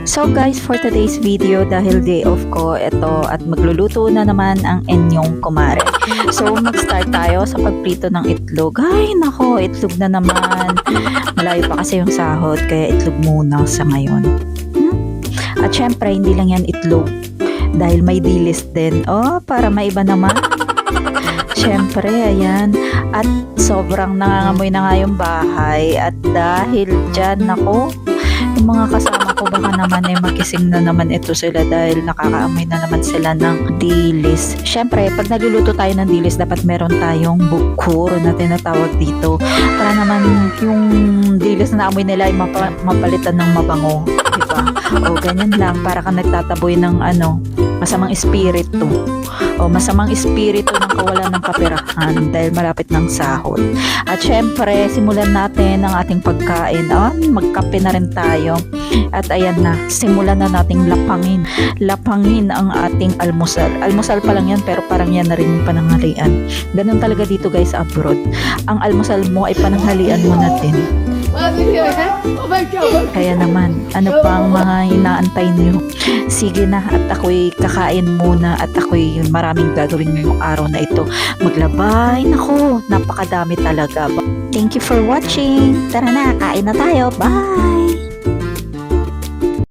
So guys, for today's video, dahil day off ko, ito at magluluto na naman ang inyong kumare. So mag-start tayo sa pagprito ng itlog. Ay nako, itlog na naman. Malayo pa kasi yung sahod, kaya itlog muna sa ngayon. At syempre, hindi lang yan itlog. Dahil may dilis din. Oh, para maiba naman. Syempre, ayan. At sobrang nangangamoy na nga yung bahay. At dahil dyan, nako, yung mga kasama ko baka naman ay magising na naman ito sila dahil nakakaamoy na naman sila ng dilis. Syempre, pag nagluluto tayo ng dilis, dapat meron tayong bukur na tinatawag dito. Para naman yung dilis na naamoy nila ay mapalitan ng mabango. Diba? O ganyan lang, para ka nagtataboy ng masamang espiritu. O masamang espiritu ng kawalan ng kaperahan dahil malapit ng sahod. At syempre, simulan natin ang ating pagkain. Magkape na rin tayo. At ayan na, simulan na nating lapangin. Lapangin ang ating almusal. Almusal pa lang yan, pero parang yan na rin yung pananghalian. Ganun talaga dito guys abroad. Ang almusal mo ay pananghalian mo na din. Kaya naman, ano pang mga inaantay niyo? Sige na, at ako'y kakain muna at ako'y maraming gagawin ngayong araw na ito. Maglabay, nako, napakadami talaga. Thank you for watching. Tara na, kain na tayo. Bye!